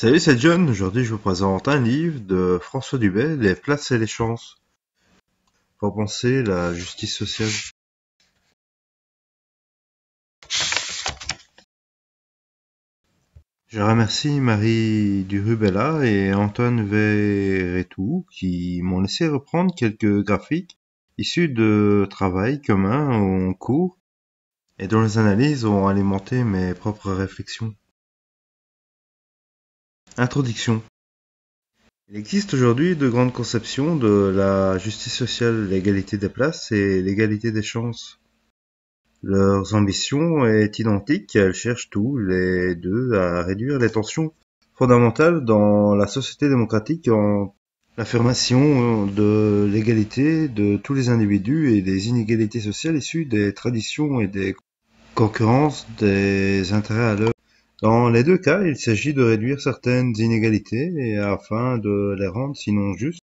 Salut, c'est John. Aujourd'hui, je vous présente un livre de François Dubet, Les places et les chances. Pour penser la justice sociale. Je remercie Marie Durubella et Antoine Verretou qui m'ont laissé reprendre quelques graphiques issus de travail commun en cours et dont les analyses ont alimenté mes propres réflexions. Introduction. Il existe aujourd'hui de grandes conceptions de la justice sociale, l'égalité des places et l'égalité des chances. Leurs ambitions est identique, elles cherchent tous les deux à réduire les tensions fondamentales dans la société démocratique en l'affirmation de l'égalité de tous les individus et des inégalités sociales issues des traditions et des concurrences des intérêts à l'œuvre. Dans les deux cas, il s'agit de réduire certaines inégalités et afin de les rendre sinon justes,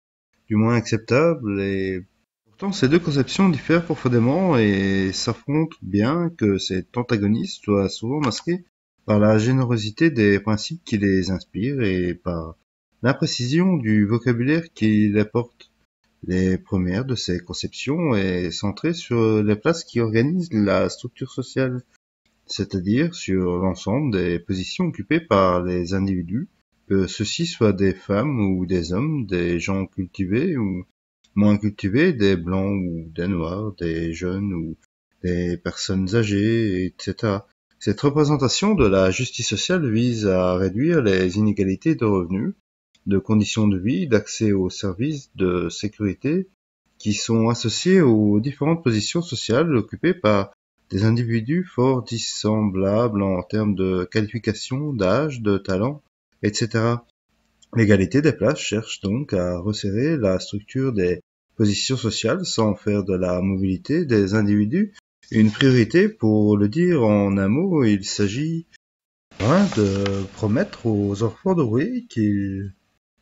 du moins acceptables et pourtant, ces deux conceptions diffèrent profondément et s'affrontent bien que cet antagonisme soit souvent masqué par la générosité des principes qui les inspirent et par l'imprécision du vocabulaire qui les porte. Les premières de ces conceptions est centrée sur les places qui organisent la structure sociale, c'est-à-dire sur l'ensemble des positions occupées par les individus, que ceux-ci soient des femmes ou des hommes, des gens cultivés ou moins cultivés, des blancs ou des noirs, des jeunes ou des personnes âgées, etc. Cette représentation de la justice sociale vise à réduire les inégalités de revenus, de conditions de vie, d'accès aux services de sécurité qui sont associés aux différentes positions sociales occupées par des individus fort dissemblables en termes de qualification, d'âge, de talent, etc. L'égalité des places cherche donc à resserrer la structure des positions sociales sans faire de la mobilité des individus une priorité. Pour le dire en un mot, il s'agit de promettre aux enfants d'ouvriers qu'ils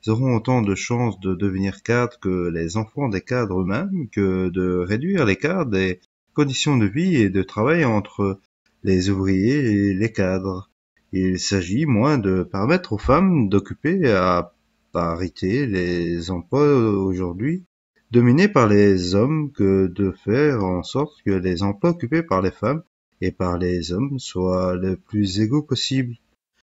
auront autant de chances de devenir cadres que les enfants des cadres eux-mêmes, que de réduire l'écart des conditions de vie et de travail entre les ouvriers et les cadres. Il s'agit moins de permettre aux femmes d'occuper à parité les emplois aujourd'hui dominés par les hommes que de faire en sorte que les emplois occupés par les femmes et par les hommes soient le plus égaux possible.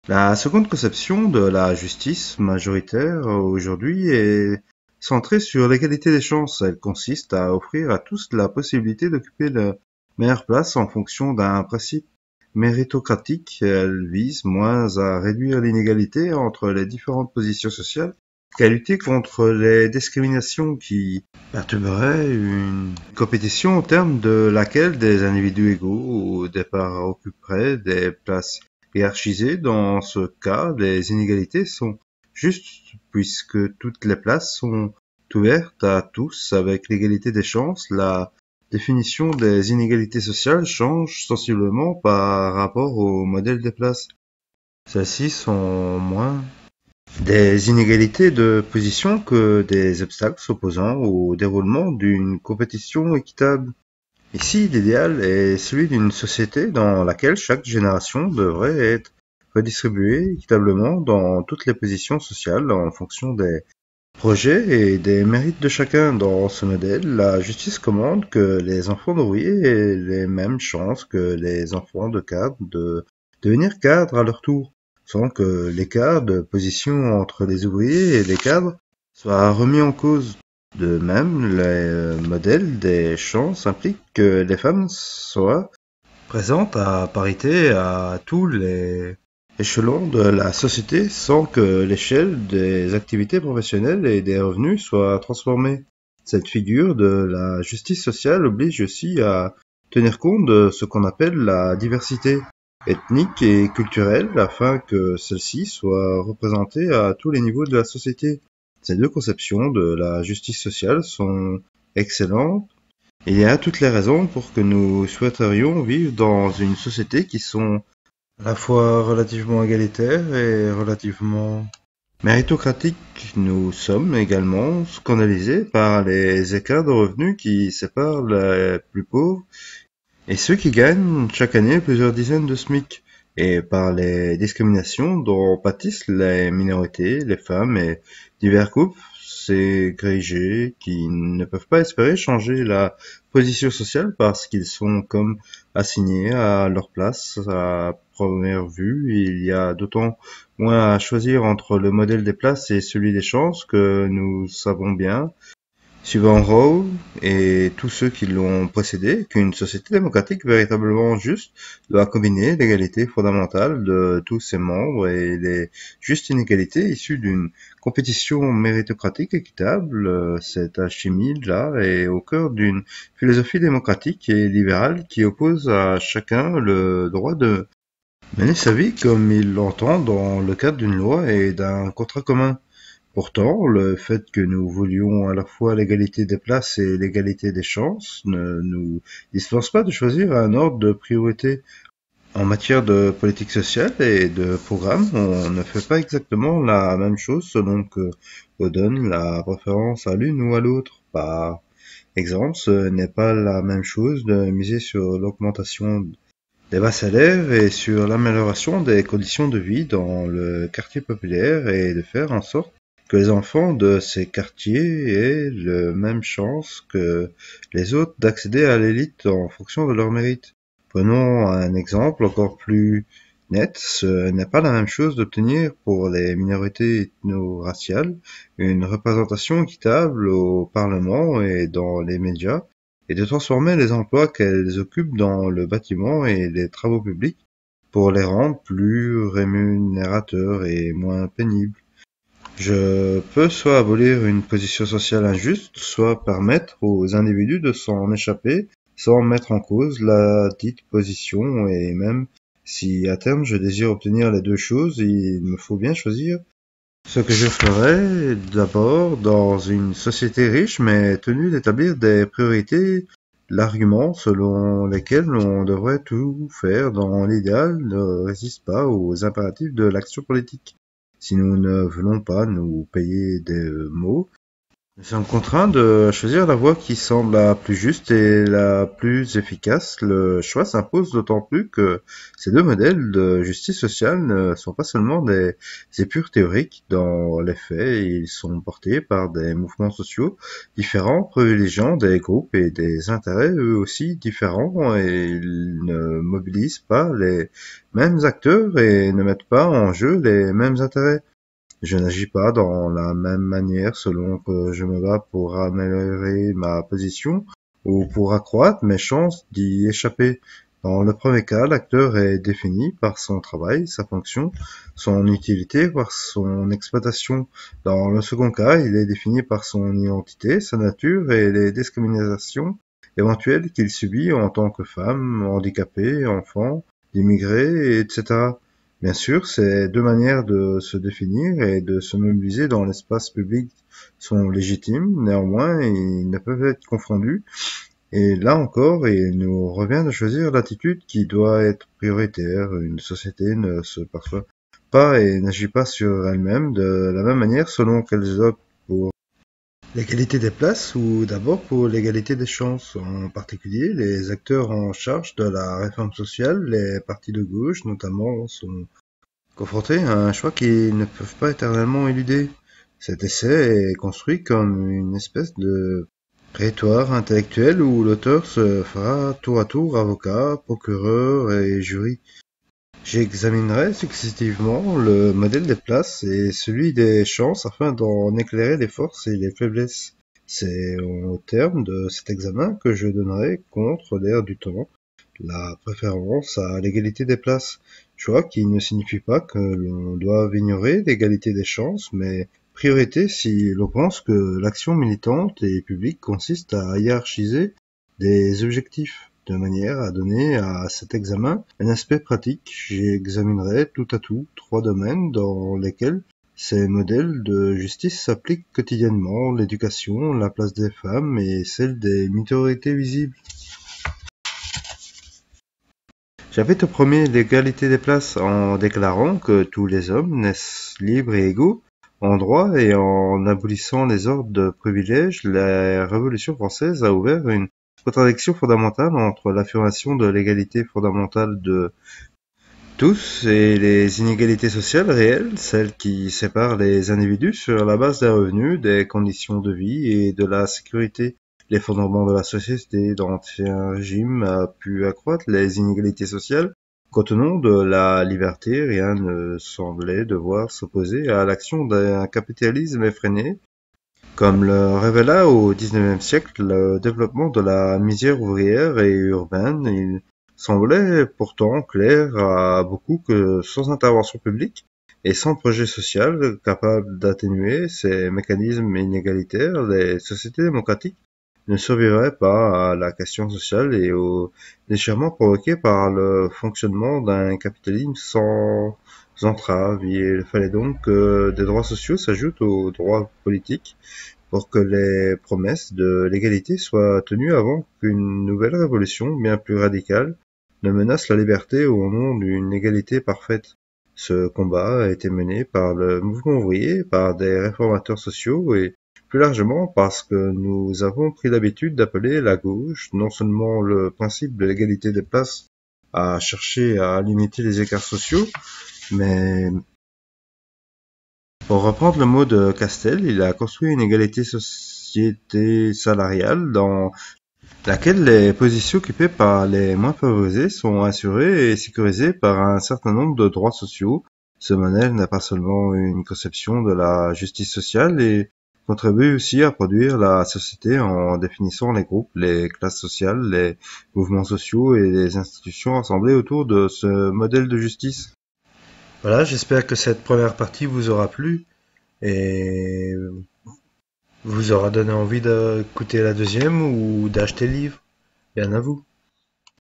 La seconde conception de la justice majoritaire aujourd'hui est centrée sur l'égalité des chances. Elle consiste à offrir à tous la possibilité d'occuper la meilleure place en fonction d'un principe méritocratique. Elle vise moins à réduire l'inégalité entre les différentes positions sociales qu'à lutter contre les discriminations qui perturberaient une compétition au terme de laquelle des individus égaux au départ occuperaient des places hiérarchisées. Dans ce cas, les inégalités sont justes puisque toutes les places sont ouvertes à tous avec l'égalité des chances. La définition des inégalités sociales change sensiblement par rapport au modèle des places. Celles-ci sont moins des inégalités de position que des obstacles s'opposant au déroulement d'une compétition équitable. Ici, l'idéal est celui d'une société dans laquelle chaque génération devrait être redistribuée équitablement dans toutes les positions sociales en fonction des projets et des mérites de chacun. Dans ce modèle, la justice commande que les enfants d'ouvriers aient les mêmes chances que les enfants de cadres de devenir cadres à leur tour, sans que l'écart de position entre les ouvriers et les cadres soit remis en cause. De même, le modèle des chances implique que les femmes soient présentes à parité à tous les échelons de la société sans que l'échelle des activités professionnelles et des revenus soit transformée. Cette figure de la justice sociale oblige aussi à tenir compte de ce qu'on appelle la diversité ethnique et culturelle afin que celle-ci soit représentée à tous les niveaux de la société. Ces deux conceptions de la justice sociale sont excellentes. Il y a toutes les raisons pour que nous souhaiterions vivre dans une société qui sont à la fois relativement égalitaire et relativement méritocratique. Nous sommes également scandalisés par les écarts de revenus qui séparent les plus pauvres et ceux qui gagnent chaque année plusieurs dizaines de SMIC. et par les discriminations dont pâtissent les minorités, les femmes et divers groupes ségrégés qui ne peuvent pas espérer changer la position sociale parce qu'ils sont comme assignés à leur place à première vue. Il y a d'autant moins à choisir entre le modèle des places et celui des chances que nous savons bien suivant Roe et tous ceux qui l'ont précédé, qu'une société démocratique véritablement juste doit combiner l'égalité fondamentale de tous ses membres et les justes inégalités issues d'une compétition méritocratique équitable. Cette alchimie-là est au cœur d'une philosophie démocratique et libérale qui oppose à chacun le droit de mener sa vie comme il l'entend dans le cadre d'une loi et d'un contrat commun. Pourtant, le fait que nous voulions à la fois l'égalité des places et l'égalité des chances ne nous dispense pas de choisir un ordre de priorité. En matière de politique sociale et de programme, on ne fait pas exactement la même chose selon que l'on donne la préférence à l'une ou à l'autre. Par exemple, ce n'est pas la même chose de miser sur l'augmentation des bas salaires et sur l'amélioration des conditions de vie dans le quartier populaire et de faire en sorte que les enfants de ces quartiers aient la même chance que les autres d'accéder à l'élite en fonction de leur mérite. Prenons un exemple encore plus net, ce n'est pas la même chose d'obtenir pour les minorités ethno-raciales une représentation équitable au Parlement et dans les médias et de transformer les emplois qu'elles occupent dans le bâtiment et les travaux publics pour les rendre plus rémunérateurs et moins pénibles. Je peux soit abolir une position sociale injuste, soit permettre aux individus de s'en échapper sans mettre en cause la dite position, et même si à terme je désire obtenir les deux choses, il me faut bien choisir ce que je ferai d'abord dans une société riche mais tenue d'établir des priorités. L'argument selon lesquels on devrait tout faire dans l'idéal ne résiste pas aux impératifs de l'action politique. Si nous ne voulons pas nous payer des mots, nous sommes contraints de choisir la voie qui semble la plus juste et la plus efficace. Le choix s'impose d'autant plus que ces deux modèles de justice sociale ne sont pas seulement des épures théoriques. Dans les faits, ils sont portés par des mouvements sociaux différents, privilégiant des groupes et des intérêts eux aussi différents, et ils ne mobilisent pas les mêmes acteurs et ne mettent pas en jeu les mêmes intérêts. Je n'agis pas dans la même manière selon que je me bats pour améliorer ma position ou pour accroître mes chances d'y échapper. Dans le premier cas, l'acteur est défini par son travail, sa fonction, son utilité, par son exploitation. Dans le second cas, il est défini par son identité, sa nature et les discriminations éventuelles qu'il subit en tant que femme, handicapé, enfant, immigré, etc. Bien sûr, ces deux manières de se définir et de se mobiliser dans l'espace public sont légitimes, néanmoins ils ne peuvent être confondus, et là encore il nous revient de choisir l'attitude qui doit être prioritaire. Une société ne se perçoit pas et n'agit pas sur elle-même de la même manière selon qu'elle opte pour l'égalité des places ou d'abord pour l'égalité des chances. En particulier, les acteurs en charge de la réforme sociale, les partis de gauche notamment, sont confrontés à un choix qu'ils ne peuvent pas éternellement éluder. Cet essai est construit comme une espèce de prétoire intellectuel où l'auteur se fera tour à tour avocat, procureur et jury. J'examinerai successivement le modèle des places et celui des chances afin d'en éclairer les forces et les faiblesses. C'est au terme de cet examen que je donnerai, contre l'air du temps, la préférence à l'égalité des places, choix qui ne signifie pas que l'on doive ignorer l'égalité des chances, mais priorité si l'on pense que l'action militante et publique consiste à hiérarchiser des objectifs, de manière à donner à cet examen un aspect pratique. J'examinerai tout à tout 3 domaines dans lesquels ces modèles de justice s'appliquent quotidiennement: l'éducation, la place des femmes et celle des minorités visibles. Chapitre 1er: l'égalité des places. En déclarant que tous les hommes naissent libres et égaux en droit et en abolissant les ordres de privilèges, la Révolution française a ouvert une contradiction fondamentale entre l'affirmation de l'égalité fondamentale de tous et les inégalités sociales réelles, celles qui séparent les individus sur la base des revenus, des conditions de vie et de la sécurité. Les fondements de la société dans l'ancien régime a pu accroître les inégalités sociales. Quant au nom de la liberté, rien ne semblait devoir s'opposer à l'action d'un capitalisme effréné. Comme le révéla au XIXe siècle le développement de la misère ouvrière et urbaine, il semblait pourtant clair à beaucoup que sans intervention publique et sans projet social capable d'atténuer ces mécanismes inégalitaires, les sociétés démocratiques ne survivraient pas à la question sociale et au déchirement provoqué par le fonctionnement d'un capitalisme sans entrave. Il fallait donc que des droits sociaux s'ajoutent aux droits politiques pour que les promesses de l'égalité soient tenues avant qu'une nouvelle révolution, bien plus radicale, ne menace la liberté au nom d'une égalité parfaite. Ce combat a été mené par le mouvement ouvrier, par des réformateurs sociaux et plus largement parce que nous avons pris l'habitude d'appeler la gauche non seulement le principe de l'égalité des places à chercher à limiter les écarts sociaux, mais pour reprendre le mot de Castel, il a construit une égalité société salariale dans laquelle les positions occupées par les moins favorisés sont assurées et sécurisées par un certain nombre de droits sociaux. Ce modèle n'a pas seulement une conception de la justice sociale et contribue aussi à produire la société en définissant les groupes, les classes sociales, les mouvements sociaux et les institutions assemblées autour de ce modèle de justice. Voilà, j'espère que cette première partie vous aura plu et vous aura donné envie d'écouter la deuxième ou d'acheter le livre. Bien à vous.